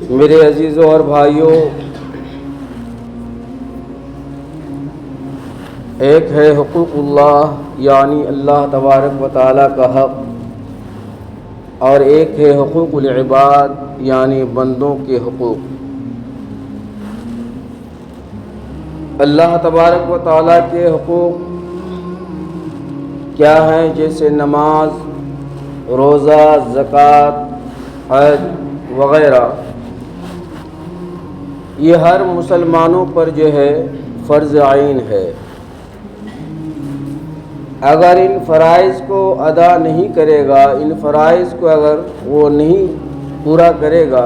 میرے عزیزوں اور بھائیوں، ایک ہے حقوق اللہ یعنی اللہ تبارک و تعالیٰ کا حق، اور ایک ہے حقوق العباد یعنی بندوں کے حقوق۔ اللہ تبارک و تعالیٰ کے حقوق کیا ہیں؟ جیسے نماز، روزہ، زکوٰۃ، حج وغیرہ، یہ ہر مسلمانوں پر جو ہے فرض عین ہے۔ اگر ان فرائض کو ادا نہیں کرے گا، ان فرائض کو اگر وہ نہیں پورا کرے گا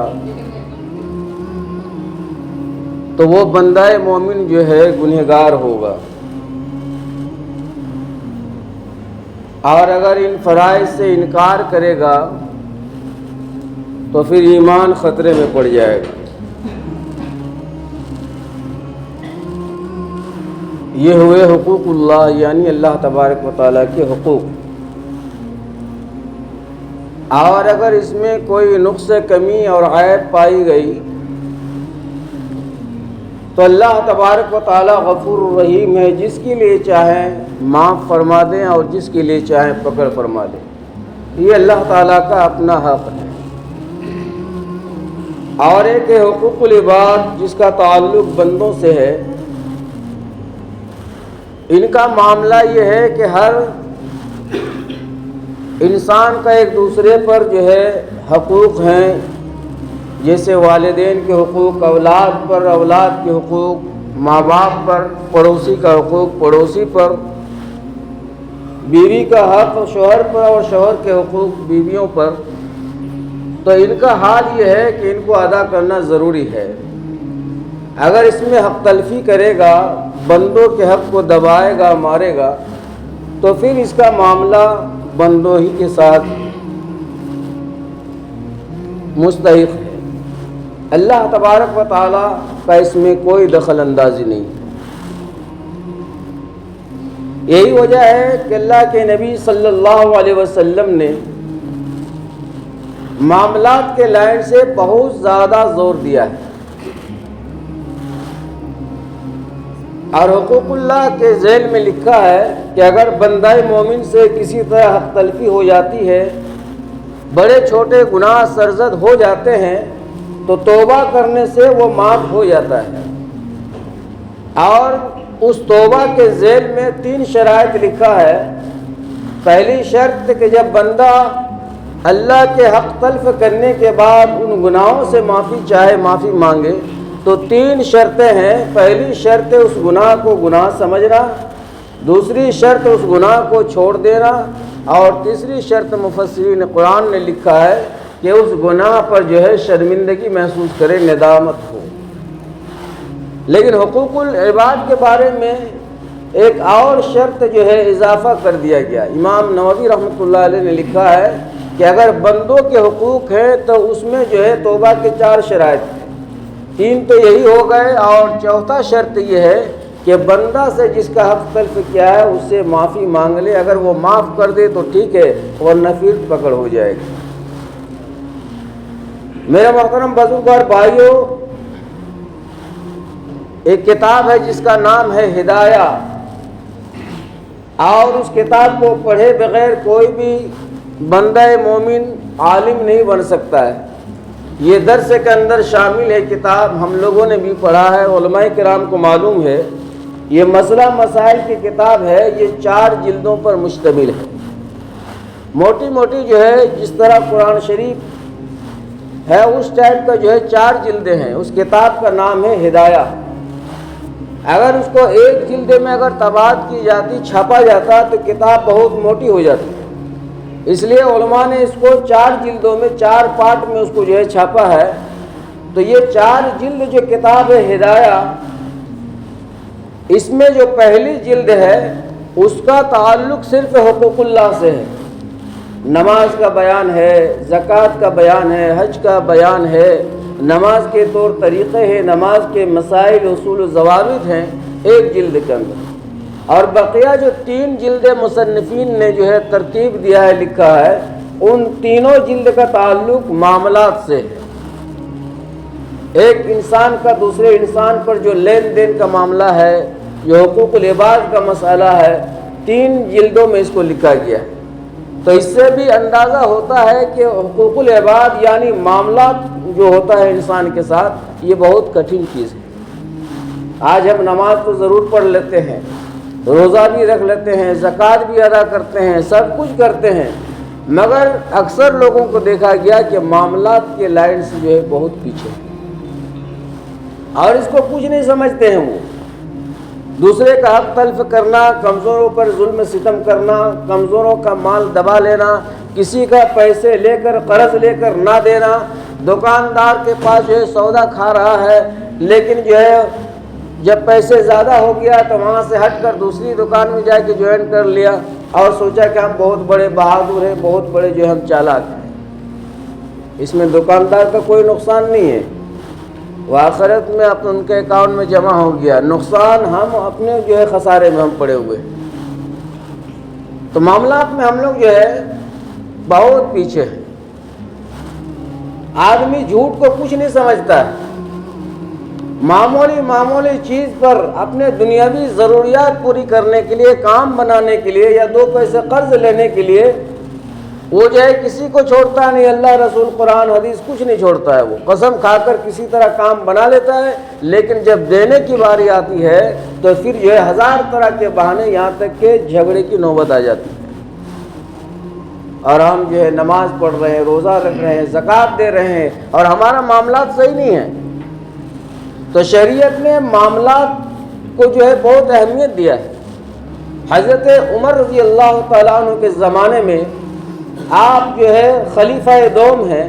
تو وہ بندہ مومن جو ہے گنہگار ہوگا، اور اگر ان فرائض سے انکار کرے گا تو پھر ایمان خطرے میں پڑ جائے گا۔ یہ ہوئے حقوق اللہ یعنی اللہ تبارک و تعالیٰ کے حقوق۔ اور اگر اس میں کوئی نقص، کمی اور عیب پائی گئی تو اللہ تبارک و تعالیٰ غفور الرحیم ہے، جس کے لیے چاہیں معاف فرما دیں اور جس کے لیے چاہیں پکڑ فرما دیں۔ یہ اللہ تعالیٰ کا اپنا حق ہے۔ اور ایک ہے حقوق العباد، جس کا تعلق بندوں سے ہے۔ ان کا معاملہ یہ ہے کہ ہر انسان کا ایک دوسرے پر جو ہے حقوق ہیں، جیسے والدین کے حقوق، اولاد پر اولاد کے حقوق، ماں باپ پر، پڑوسی کا حقوق پڑوسی پر، بیوی کا حق شوہر پر اور شوہر کے حقوق بیویوں پر۔ تو ان کا حال یہ ہے کہ ان کو ادا کرنا ضروری ہے۔ اگر اس میں حق تلفی کرے گا، بندوں کے حق کو دبائے گا، مارے گا، تو پھر اس کا معاملہ بندوں ہی کے ساتھ مستحق ہے۔ اللہ تبارک و تعالیٰ کا اس میں کوئی دخل اندازی نہیں۔ یہی وجہ ہے کہ اللہ کے نبی صلی اللہ علیہ وسلم نے معاملات کے لائن سے بہت زیادہ زور دیا ہے، اور حقوق اللہ کے ذیل میں لکھا ہے کہ اگر بندہ مومن سے کسی طرح حق تلفی ہو جاتی ہے، بڑے چھوٹے گناہ سرزد ہو جاتے ہیں، تو توبہ کرنے سے وہ معاف ہو جاتا ہے۔ اور اس توبہ کے ذیل میں 3 شرائط لکھا ہے۔ پہلی شرط کہ جب بندہ اللہ کے حق تلف کرنے کے بعد ان گناہوں سے معافی چاہے، معافی مانگے، تو 3 شرطیں ہیں۔ پہلی شرط اس گناہ کو گناہ سمجھنا، دوسری شرط اس گناہ کو چھوڑ دینا، اور تیسری شرط مفسرین قرآن نے لکھا ہے کہ اس گناہ پر جو ہے شرمندگی محسوس کرے، ندامت ہو۔ لیکن حقوق العباد کے بارے میں ایک اور شرط جو ہے اضافہ کر دیا گیا۔ امام نووی رحمۃ اللہ علیہ نے لکھا ہے کہ اگر بندوں کے حقوق ہیں تو اس میں جو ہے توبہ کے 4 شرائط ہیں۔ 3 تو یہی ہو گئے، اور چوتھا شرط یہ ہے کہ بندہ سے جس کا حق تلف کیا ہے اس سے معافی مانگ لے۔ اگر وہ معاف کر دے تو ٹھیک ہے، ورنہ پھر پکڑ ہو جائے گی۔ میرے محترم بزرگ اور بھائیوں، ایک کتاب ہے جس کا نام ہے ہدایہ، اور اس کتاب کو پڑھے بغیر کوئی بھی بندہ مومن عالم نہیں بن سکتا ہے۔ یہ درس کے اندر شامل ہے کتاب، ہم لوگوں نے بھی پڑھا ہے، علماء کرام کو معلوم ہے۔ یہ مسئلہ مسائل کی کتاب ہے، یہ 4 جلدوں پر مشتمل ہے۔ موٹی موٹی جو ہے جس طرح قرآن شریف ہے اس ٹائپ کا جو ہے 4 جلدیں ہیں۔ اس کتاب کا نام ہے ہدایہ۔ اگر اس کو ایک جلد میں اگر طباعت کی جاتی، چھاپا جاتا، تو کتاب بہت موٹی ہو جاتی۔ اس لیے علماء نے اس کو 4 جلدوں میں 4 پارٹ میں اس کو جو ہے چھاپا ہے۔ تو یہ 4 جلد جو کتاب ہے ہدایہ، اس میں جو پہلی جلد ہے اس کا تعلق صرف حقوق اللہ سے ہے۔ نماز کا بیان ہے، زکوٰۃ کا بیان ہے، حج کا بیان ہے، نماز کے طور طریقے ہیں، نماز کے مسائل، اصول و ضوابط ہیں ایک جلد کے اندر۔ اور بقیہ جو 3 جلد مصنفین نے جو ہے ترتیب دیا ہے، لکھا ہے، ان تینوں جلد کا تعلق معاملات سے ہے۔ ایک انسان کا دوسرے انسان پر جو لین دین کا معاملہ ہے، جو حقوق العباد کا مسئلہ ہے، 3 جلدوں میں اس کو لکھا گیا ہے۔ تو اس سے بھی اندازہ ہوتا ہے کہ حقوق العباد یعنی معاملات جو ہوتا ہے انسان کے ساتھ، یہ بہت کٹھن چیز ہے۔ آج ہم نماز تو ضرور پڑھ لیتے ہیں، روزہ بھی رکھ لیتے ہیں، زکوٰۃ بھی ادا کرتے ہیں، سب کچھ کرتے ہیں، مگر اکثر لوگوں کو دیکھا گیا کہ معاملات کے لائن سے جو ہے بہت پیچھے ہیں، اور اس کو کچھ نہیں سمجھتے ہیں۔ وہ دوسرے کا حق تلف کرنا، کمزوروں پر ظلم ستم کرنا، کمزوروں کا مال دبا لینا، کسی کا پیسے لے کر قرض لے کر نہ دینا، دکاندار کے پاس جو ہے سودا کھا رہا ہے، لیکن جو ہے جب پیسے زیادہ ہو گیا تو وہاں سے ہٹ کر دوسری دکان میں جا کے جوائن کر لیا اور سوچا کہ ہم بہت بڑے بہادر ہیں، بہت بڑے جو ہے ہم چالاک ہیں۔ اس میں دکاندار کا کوئی نقصان نہیں ہے، وہ آخرت میں ان کے اکاؤنٹ میں جمع ہو گیا، نقصان ہم اپنے جو ہے خسارے میں ہم پڑے ہوئے۔ تو معاملات میں ہم لوگ جو ہے بہت پیچھے ہیں۔ آدمی جھوٹ کو کچھ نہیں سمجھتا ہے، معمولی چیز پر اپنے دنیاوی ضروریات پوری کرنے کے لیے، کام بنانے کے لیے یا 2 پیسے قرض لینے کے لیے وہ جو ہے کسی کو چھوڑتا نہیں، اللہ رسول قرآن حدیث کچھ نہیں چھوڑتا ہے، وہ قسم کھا کر کسی طرح کام بنا لیتا ہے، لیکن جب دینے کی باری آتی ہے تو پھر جو ہے 1000 طرح کے بہانے، یہاں تک کہ جھگڑے کی نوبت آ جاتی ہے۔ اور ہم جو ہے نماز پڑھ رہے ہیں، روزہ رکھ رہے ہیں، زکوٰۃ دے رہے ہیں، اور ہمارا معاملات صحیح نہیں ہے۔ تو شریعت نے معاملات کو جو ہے بہت اہمیت دیا ہے۔ حضرت عمر رضی اللہ تعالیٰ عنہ کے زمانے میں آپ جو ہے خلیفہ دوم ہیں،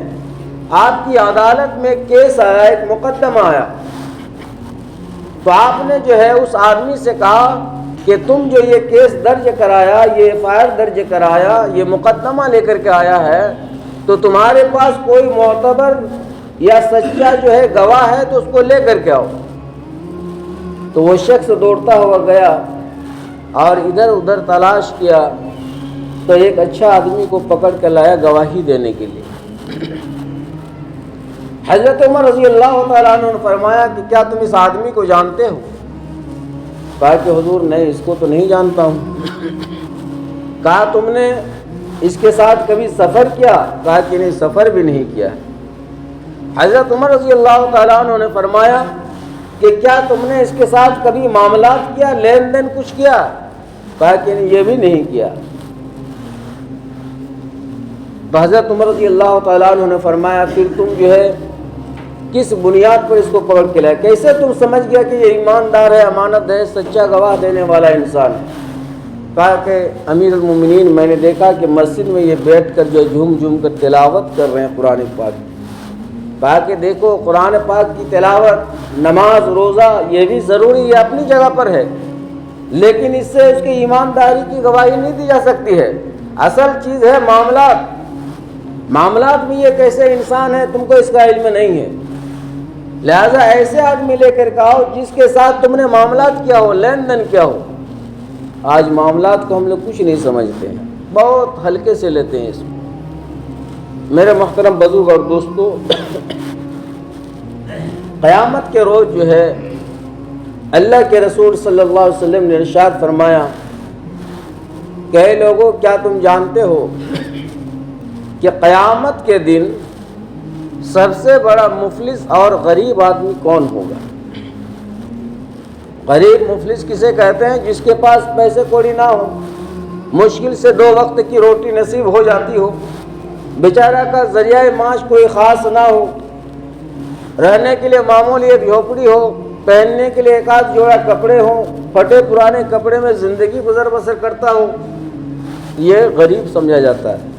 آپ کی عدالت میں کیس آیا، ایک مقدمہ آیا، تو آپ نے جو ہے اس آدمی سے کہا کہ تم جو یہ کیس درج کرایا، یہ FIR درج کرایا، یہ مقدمہ لے کر کے آیا ہے، تو تمہارے پاس کوئی معتبر یا سچا جو ہے گواہ ہے تو اس کو لے کر کے آؤ۔ تو وہ شخص دوڑتا ہوا گیا اور ادھر ادھر تلاش کیا، تو ایک اچھا آدمی کو پکڑ کے لایا گواہی دینے کے لیے۔ حضرت عمر رضی اللہ تعالیٰ عنہ نے فرمایا کہ کیا تم اس آدمی کو جانتے ہو؟ کہا کہ حضور نہیں، اس کو تو نہیں جانتا ہوں۔ کہا تم نے اس کے ساتھ کبھی سفر کیا؟ کہا کہ نہیں، سفر بھی نہیں کیا۔ حضرت عمر رضی اللہ تعالیٰ عنہ نے فرمایا کہ کیا تم نے اس کے ساتھ کبھی معاملات کیا، لین دین کچھ کیا؟ کہا کہ نہیں، یہ بھی نہیں کیا۔ تو حضرت عمر رضی اللہ تعالیٰ عنہ نے فرمایا پھر تم جو ہے کس بنیاد پر اس کو پکڑ کے لائے؟ کیسے تم سمجھ گیا کہ یہ ایماندار ہے، امانت ہے، سچا گواہ دینے والا انسان ہے؟ کہا کہ امیر المومنین، میں نے دیکھا کہ مسجد میں یہ بیٹھ کر جو جھوم جھوم کر تلاوت کر رہے ہیں قرآن پاک۔ کہا کہ دیکھو قرآن پاک کی تلاوت، نماز، روزہ یہ بھی ضروری ہے، اپنی جگہ پر ہے، لیکن اس سے اس کی ایمانداری کی گواہی نہیں دی جا سکتی ہے۔ اصل چیز ہے معاملات۔ معاملات میں یہ کیسے انسان ہے تم کو اس کا علم نہیں ہے، لہذا ایسے آدمی لے کر کے آؤ جس کے ساتھ تم نے معاملات کیا ہو، لین دین کیا ہو۔ آج معاملات کو ہم لوگ کچھ نہیں سمجھتے ہیں، بہت ہلکے سے لیتے ہیں اس کو۔ میرے محترم بزرگ اور دوستو، قیامت کے روز جو ہے اللہ کے رسول صلی اللہ علیہ وسلم نے ارشاد فرمایا کہ اے لوگو، کیا تم جانتے ہو کہ قیامت کے دن سب سے بڑا مفلس اور غریب آدمی کون ہوگا؟ غریب مفلس کسے کہتے ہیں؟ جس کے پاس پیسے کوڑی نہ ہو، مشکل سے 2 وقت کی روٹی نصیب ہو جاتی ہو، بیچارہ کا ذریعہ معاش کوئی خاص نہ ہو، رہنے کے لیے معمولی ایک جھوپڑی ہو، پہننے کے لیے 1 جوڑا کپڑے ہوں، پھٹے پرانے کپڑے میں زندگی گزر بسر کرتا ہو، یہ غریب سمجھا جاتا ہے۔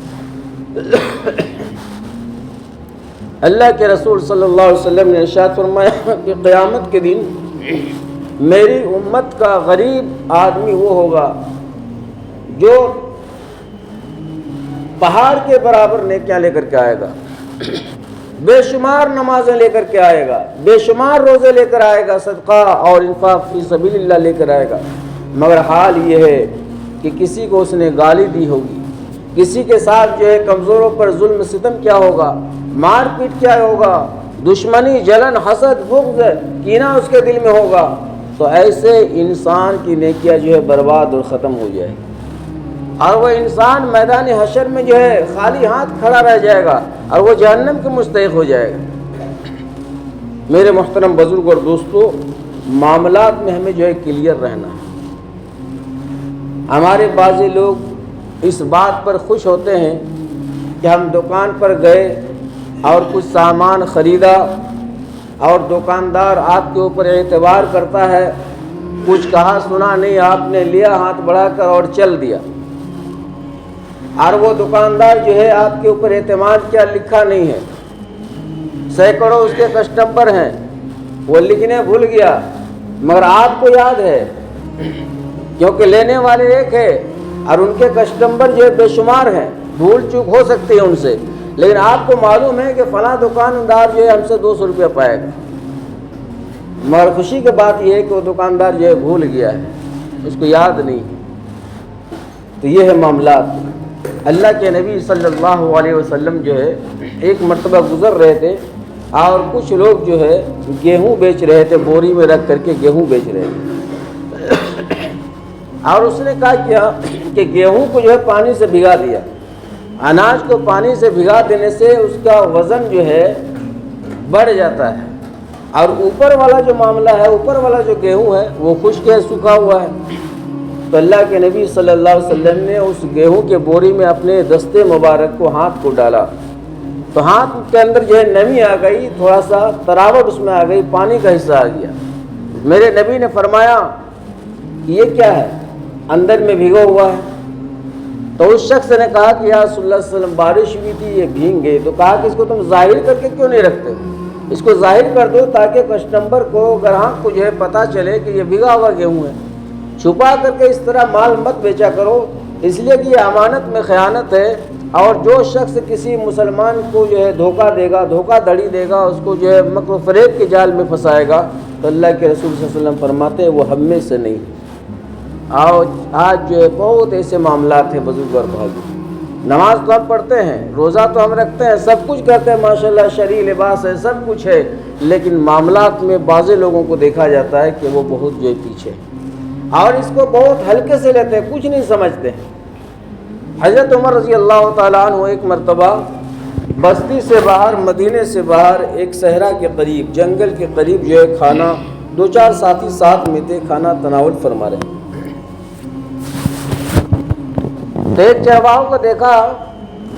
اللہ کے رسول صلی اللہ علیہ وسلم نے ارشاد فرمایا کہ قیامت کے دن میری امت کا غریب آدمی وہ ہوگا جو پہاڑ کے برابر نیکیاں لے کر کے آئے گا، بے شمار نمازیں لے کر کے آئے گا، بے شمار روزے لے کر آئے گا، صدقہ اور انفاق فی سبیل اللہ لے کر آئے گا، مگر حال یہ ہے کہ کسی کو اس نے گالی دی ہوگی، کسی کے ساتھ جو ہے کمزوروں پر ظلم ستم کیا ہوگا، مار پیٹ کیا ہوگا، دشمنی، جلن، حسد، بغض، کینہ اس کے دل میں ہوگا، تو ایسے انسان کی نیکیاں جو ہے برباد اور ختم ہو جائے گی، اور وہ انسان میدان حشر میں جو ہے خالی ہاتھ کھڑا رہ جائے گا اور وہ جہنم کے مستحق ہو جائے گا۔ میرے محترم بزرگ اور دوستو، معاملات میں ہمیں جو ہے کلیئر رہنا ہے۔ ہمارے بعض لوگ اس بات پر خوش ہوتے ہیں کہ ہم دکان پر گئے اور کچھ سامان خریدا اور دکاندار آپ کے اوپر اعتبار کرتا ہے، کچھ کہا سنا نہیں، آپ نے لیا ہاتھ بڑھا کر اور چل دیا، اور وہ دکاندار جو ہے آپ کے اوپر اعتماد کیا لکھا نہیں ہے، سینکڑوں اس کے کسٹمر ہیں، وہ لکھنے بھول گیا، مگر آپ کو یاد ہے کیونکہ لینے والے ایک ہے اور ان کے کسٹمر جو ہے بے شمار ہیں، بھول چوک ہو سکتی ہے ان سے، لیکن آپ کو معلوم ہے کہ فلاں دکاندار جو ہے ہم سے 200 روپیہ پائے گا، مگر خوشی کی بات یہ ہے کہ وہ دکاندار جو ہے بھول گیا ہے، اس کو یاد نہیں ہے۔ تو یہ ہے معاملات۔ اللہ کے نبی صلی اللہ علیہ وسلم جو ہے ایک مرتبہ گزر رہے تھے اور کچھ لوگ جو ہے گیہوں بیچ رہے تھے، بوری میں رکھ کر کے گیہوں بیچ رہے تھے، اور اس نے کہا کیا کہ گیہوں کو جو ہے پانی سے بھگا دیا۔ اناج کو پانی سے بھگا دینے سے اس کا وزن جو ہے بڑھ جاتا ہے، اور اوپر والا جو معاملہ ہے، اوپر والا جو گیہوں ہے وہ خشک ہے، سوکھا ہوا ہے۔ تو اللہ کے نبی صلی اللہ علیہ وسلم نے اس گیہوں کے بوری میں اپنے دستے مبارک کو، ہاتھ کو ڈالا، تو ہاتھ کے اندر جو ہے نمی آ گئی، تھوڑا سا تراوٹ اس میں آ گئی، پانی کا حصہ آ گیا۔ میرے نبی نے فرمایا یہ کیا ہے؟ اندر میں بھیگا ہوا ہے۔ تو اس شخص نے کہا کہ یا رسول اللہ صلی اللہ علیہ وسلم بارش ہوئی تھی، یہ بھیگ گئی۔ تو کہا کہ اس کو تم ظاہر کر کے کیوں نہیں رکھتے؟ اس کو ظاہر کر دو تاکہ کسٹمر کو، گراہک کو جو ہے پتہ چلے کہ یہ بھیگا ہوا گیہوں ہے۔ چھپا کر کے اس طرح مال مت بیچا کرو، اس لیے کہ یہ امانت میں خیانت ہے، اور جو شخص کسی مسلمان کو جو ہے دھوکہ دے گا، دھوکہ دھڑی دے گا، اس کو جو ہے مکر و فریب کے جال میں پھنسائے گا، تو اللہ کے رسول صلی اللہ علیہ وسلم فرماتے ہیں وہ ہم میں سے نہیں۔ آج جو ہے بہت ایسے معاملات ہیں بزرگ اور بھائی، نماز تو ہم پڑھتے ہیں، روزہ تو ہم رکھتے ہیں، سب کچھ کرتے ہیں، ماشاءاللہ شرعی لباس ہے، سب کچھ ہے، لیکن معاملات میں بعض لوگوں کو دیکھا جاتا ہے کہ وہ بہت جو ہے پیچھے، اور اس کو بہت ہلکے سے لیتے ہیں، کچھ نہیں سمجھتے۔ حضرت عمر رضی اللہ تعالیٰ عنہ ایک مرتبہ بستی سے باہر، مدینے سے باہر، ایک صحرا کے قریب، جنگل کے قریب جو ہے کھانا، 2-4 ساتھی ساتھ میں تھے، کھانا تناول فرما رہے۔ تو ایک چرواہا کو دیکھا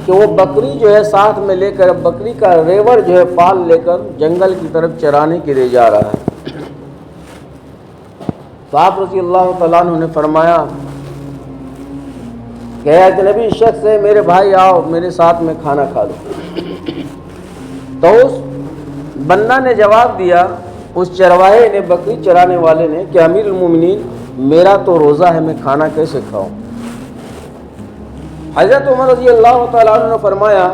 کہ وہ بکری جو ہے ساتھ میں لے کر، بکری کا ریوڑ جو ہے پال لے کر جنگل کی طرف چرانے کے لیے جا رہا ہے۔ تو آپ رضی اللہ تعالیٰ عنہ نے فرمایا کہ اے اجنبی شخص ہے، میرے بھائی آؤ میرے ساتھ میں کھانا کھا لو۔ تو اس بندہ نے جواب دیا، اس چرواہے نے، بکری چرانے والے نے، کہ امیر المومنین میرا تو روزہ ہے، میں کھانا کیسے کھاؤں؟ حضرت عمر رضی اللہ تعالیٰ عنہ نے فرمایا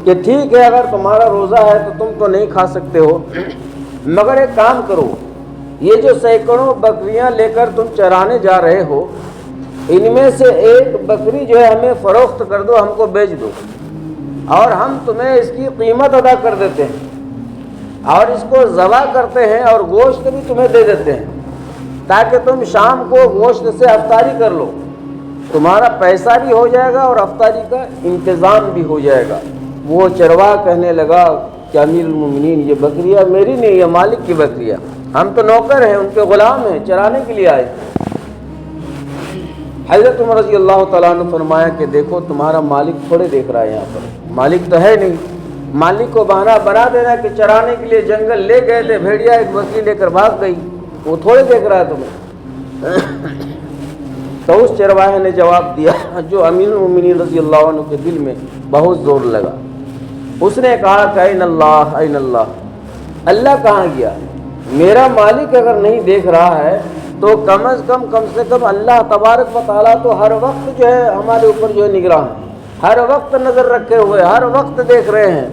کہ ٹھیک ہے، اگر تمہارا روزہ ہے تو تم تو نہیں کھا سکتے ہو، مگر ایک کام کرو، یہ جو سینکڑوں بکریاں لے کر تم چرانے جا رہے ہو، ان میں سے ایک بکری جو ہے ہمیں فروخت کر دو، ہم کو بیچ دو، اور ہم تمہیں اس کی قیمت ادا کر دیتے ہیں، اور اس کو ذبح کرتے ہیں اور گوشت بھی تمہیں دے دیتے ہیں، تاکہ تم شام کو گوشت سے افطاری کر لو، تمہارا پیسہ بھی ہو جائے گا اور افطاری کا انتظام بھی ہو جائے گا۔ وہ چرواہا کہنے لگا کہ امیر المومنین یہ بکریاں میری نہیں، یہ مالک کی بکریاں، ہم تو نوکر ہیں، ان کے غلام ہیں، چرانے کے لیے آئے۔ حضرت عمر رضی اللہ تعالیٰ عنہ فرمایا کہ دیکھو تمہارا مالک تھوڑے دیکھ رہا ہے، یہاں پر مالک تو ہے نہیں، مالک کو بہانہ بنا دینا کہ چرانے کے لیے جنگل لے گئے تھے، بھیڑیا ایک بکری لے کر بھاگ گئی، وہ تھوڑے دیکھ رہا ہے تمہیں۔ تو اس چرواہے نے جواب دیا جو امیر المومنین رضی اللہ عنہ کے دل میں بہت زور لگا، اس نے کہا کہ این اللہ، این اللہ، اللہ کہاں گیا؟ میرا مالک اگر نہیں دیکھ رہا ہے تو کم سے کم اللہ تبارک و تعالیٰ تو ہر وقت جو ہے ہمارے اوپر جو ہے نگراں ہے، ہر وقت نظر رکھے ہوئے، ہر وقت دیکھ رہے ہیں،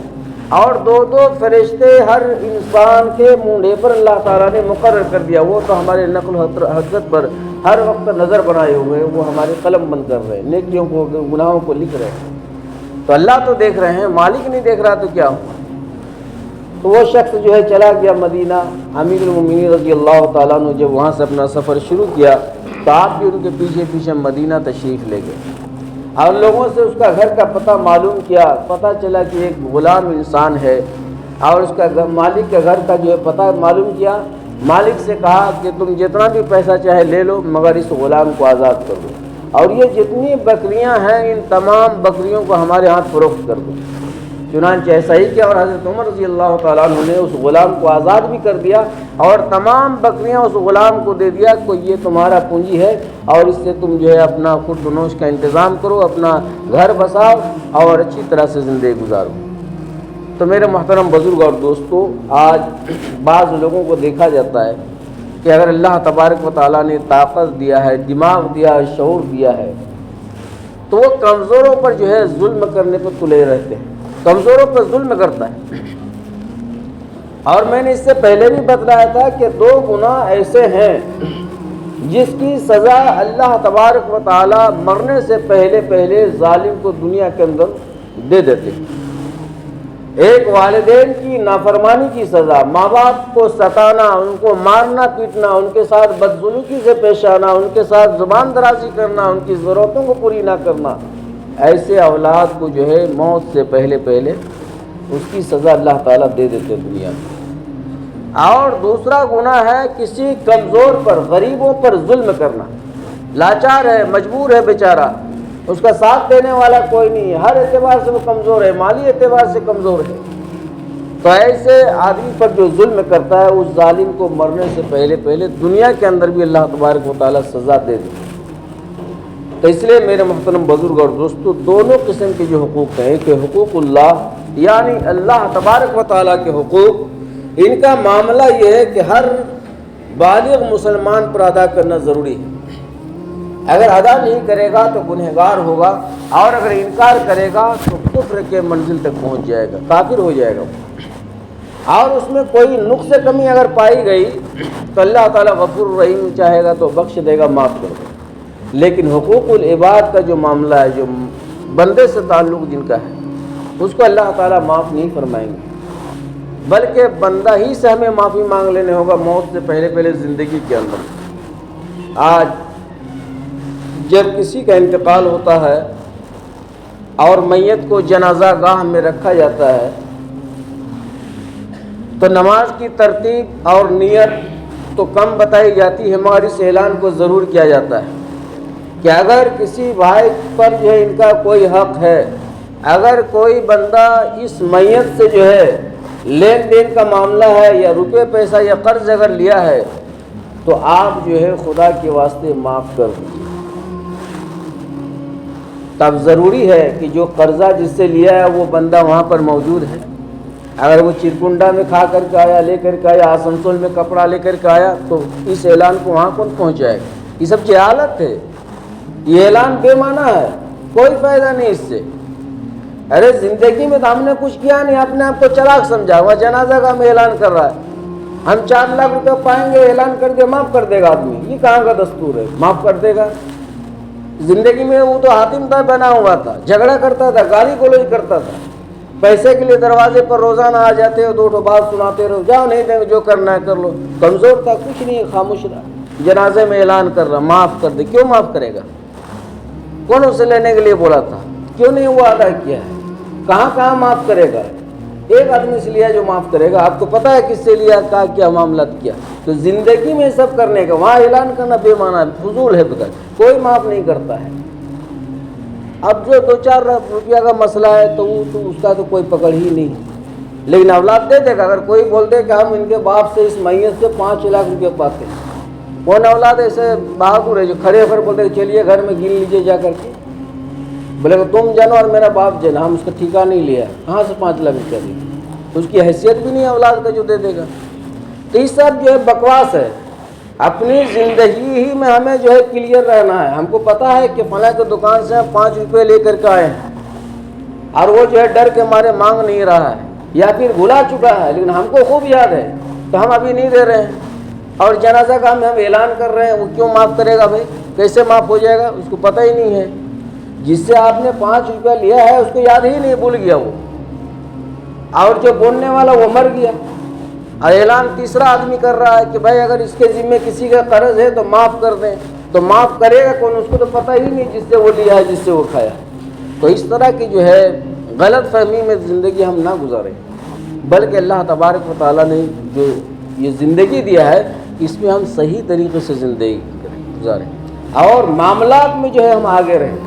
اور 2 فرشتے ہر انسان کے منڈے پر اللہ تعالیٰ نے مقرر کر دیا، وہ تو ہمارے نقل و حرکت پر ہر وقت نظر بنائے ہوئے، وہ ہمارے قلم بند کر رہے ہیں، نیکیوں کو، گناہوں کو لکھ رہے ہیں۔ تو اللہ تو دیکھ رہے ہیں، مالک نہیں دیکھ رہا تو کیا ہوا؟ تو وہ شخص جو ہے چلا گیا مدینہ۔ امیر المومنین رضی اللہ تعالیٰ عنہ جب وہاں سے اپنا سفر شروع کیا تو آپ بھی ان کے پیچھے پیچھے مدینہ تشریف لے گئے اور لوگوں سے اس کا گھر کا پتہ معلوم کیا۔ پتہ چلا کہ ایک غلام انسان ہے اور اس کا مالک کے گھر کا جو ہے پتہ معلوم کیا۔ مالک سے کہا کہ تم جتنا بھی پیسہ چاہے لے لو مگر اس غلام کو آزاد کر دو، اور یہ جتنی بکریاں ہیں ان تمام بکریوں کو ہمارے ہاتھ فروخت کر دو۔ چنانچہ ایسا ہی کیا اور حضرت عمر رضی اللہ تعالیٰ عنہ نے اس غلام کو آزاد بھی کر دیا اور تمام بکریاں اس غلام کو دے دیا کہ یہ تمہارا پونجی ہے اور اس سے تم جو ہے اپنا خورد و نوش کا انتظام کرو، اپنا گھر بساؤ اور اچھی طرح سے زندگی گزارو۔ تو میرے محترم بزرگ اور دوستو، آج بعض لوگوں کو دیکھا جاتا ہے کہ اگر اللہ تبارک و تعالیٰ نے طاقت دیا ہے، دماغ دیا ہے، شعور دیا ہے، تو وہ کمزوروں پر جو ہے ظلم کرنے پر تلے رہتے ہیں، کمزوروں پر ظلم کرتا ہے۔ اور میں نے اس سے پہلے بھی بتلایا تھا کہ 2 گناہ ایسے ہیں جس کی سزا اللہ تبارک و تعالیٰ مرنے سے پہلے ظالم کو دنیا کے اندر دے دیتے ہیں۔ ایک والدین کی نافرمانی کی سزا، ماں باپ کو ستانا، ان کو مارنا پیٹنا، ان کے ساتھ بدسلوکی سے پیش آنا، ان کے ساتھ زبان درازی کرنا، ان کی ضرورتوں کو پوری نہ کرنا، ایسے اولاد کو جو ہے موت سے پہلے اس کی سزا اللہ تعالیٰ دے دیتے دنیا میں۔ اور دوسرا گناہ ہے کسی کمزور پر، غریبوں پر ظلم کرنا۔ لاچار ہے، مجبور ہے بیچارہ، اس کا ساتھ دینے والا کوئی نہیں ہے، ہر اعتبار سے وہ کمزور ہے، مالی اعتبار سے کمزور ہے، تو ایسے آدمی پر جو ظلم کرتا ہے اس ظالم کو مرنے سے پہلے دنیا کے اندر بھی اللہ تبارک و تعالیٰ سزا دے دیتے۔ تو اس لیے میرے محترم بزرگ اور دوستو، دونوں قسم کے جو حقوق ہیں کہ حقوق اللہ یعنی اللہ تبارک و تعالیٰ کے حقوق، ان کا معاملہ یہ ہے کہ ہر بالغ مسلمان پر ادا کرنا ضروری ہے۔ اگر ادا نہیں کرے گا تو گنہگار ہوگا، اور اگر انکار کرے گا تو کفر کے منزل تک پہنچ جائے گا، کافر ہو جائے گا۔ اور اس میں کوئی نقص کمی اگر پائی گئی تو اللہ تعالیٰ غفور الرحیم چاہے گا تو بخش دے گا، معاف کر دے گا۔ لیکن حقوق العباد کا جو معاملہ ہے، جو بندے سے تعلق جن کا ہے، اس کو اللہ تعالیٰ معاف نہیں فرمائیں گے، بلکہ بندہ ہی سے ہمیں معافی مانگ لینے ہوگا موت سے پہلے زندگی کے اندر۔ آج جب کسی کا انتقال ہوتا ہے اور میت کو جنازہ گاہ میں رکھا جاتا ہے تو نماز کی ترتیب اور نیت تو کم بتائی جاتی ہے، مگر اس اعلان کو ضرور کیا جاتا ہے کہ اگر کسی بھائی پر جو ہے ان کا کوئی حق ہے، اگر کوئی بندہ اس میت سے جو ہے لین دین کا معاملہ ہے یا روپے پیسہ یا قرض اگر لیا ہے تو آپ جو ہے خدا کے واسطے معاف کر دیجیے۔ تب ضروری ہے کہ جو قرضہ جس سے لیا ہے وہ بندہ وہاں پر موجود ہے۔ اگر وہ چرکنڈا میں کھا کر کے آیا، لے کر کے آیا، آسنسول میں کپڑا لے کر کے آیا، تو اس اعلان کو وہاں کون پہنچائے گا؟ یہ سب جہالت ہے، یہ اعلان بے معنی ہے، کوئی فائدہ نہیں اس سے۔ ارے زندگی میں تو ہم نے کچھ کیا نہیں، اپنے آپ کو چلاک سمجھا، وہ جنازہ کا ہمیں اعلان کر رہا ہے، ہم 4 لاکھ روپے پائیں گے، اعلان کر کے معاف کر دے گا آدمی۔ یہ کہاں کا دستور ہے معاف کر دے گا؟ زندگی میں وہ تو حاتم طائی بنا ہوا تھا، جھگڑا کرتا تھا، گالی گلوچ کرتا تھا، پیسے کے لیے دروازے پر روزانہ آ جاتے ہو، 2 بات سناتے رہو، جاؤ نہیں دیں گے، جو کرنا ہے کر لو۔ کمزور تھا، کچھ نہیں، خاموش رہا، جنازے میں اعلان کر رہا معاف کر دے۔ کیوں معاف کرے گا؟ کون اسے لینے کے لیے بولا تھا؟ کیوں نہیں وہ ادا کیا ہے؟ کہاں معاف کرے گا؟ ایک آدمی سے لیا جو معاف کرے گا، آپ کو پتہ ہے کس سے لیا، کیا معاملات کیا؟ تو زندگی میں سب کرنے کا، وہاں اعلان کرنا بے معنی ہے، فضول ہے، بغیر کوئی معاف نہیں کرتا ہے۔ اب جو 2-4 روپیہ کا مسئلہ ہے تو اس کا تو کوئی پکڑ ہی نہیں، لیکن اولاد دے دے گا۔ اگر کوئی بول دے کہ ہم ان کے باپ سے اس میت سے 5 لاکھ روپیہ پاتے ہیں، کون اولاد ایسے بہادر ہے جو کھڑے ہو کر بولتے ہیں چلیے گھر میں گن لیجیے جا کر کے؟ بولے کہ تم جانو اور میرا باپ جانا، ہم اس کا ٹھیکہ نہیں لیا، کہاں سے 5 لاکھ روپیہ دیں گے؟ اس کی حیثیت بھی نہیں ہے اولاد کا جو دے دے گا۔ تو یہ سب جو ہے بکواس ہے۔ اپنی زندگی ہی میں ہمیں جو ہے کلیئر رہنا ہے۔ ہم کو پتہ ہے کہ فلاں کی دکان سے 5 روپے لے کر کے آئے ہیں اور وہ جو ہے ڈر کے مارے مانگ نہیں رہا ہے یا پھر بھلا چکا ہے، لیکن ہم کو خوب یاد ہے تو ہم ابھی نہیں دے رہے ہیں، اور جنازہ کا ہم اعلان کر رہے ہیں، وہ کیوں معاف کرے گا بھائی؟ کیسے معاف ہو جائے گا؟ اس کو پتہ ہی نہیں ہے۔ جس سے آپ نے 5 روپیہ لیا ہے اس کو یاد ہی نہیں، بھول گیا وہ، اور جو بولنے والا وہ مر گیا، اور اعلان تیسرا آدمی کر رہا ہے کہ بھائی اگر اس کے ذمے کسی کا قرض ہے تو معاف کر دیں، تو معاف کرے گا کون؟ اس کو تو پتہ ہی نہیں جس سے وہ لیا ہے، جس سے وہ کھایا۔ تو اس طرح کی جو ہے غلط فہمی میں زندگی ہم نہ گزاریں، بلکہ اللہ تبارک و تعالیٰ نے جو یہ زندگی دیا ہے اس میں ہم صحیح طریقے سے زندگی گزاریں، اور معاملات میں جو ہے ہم آگے رہیں۔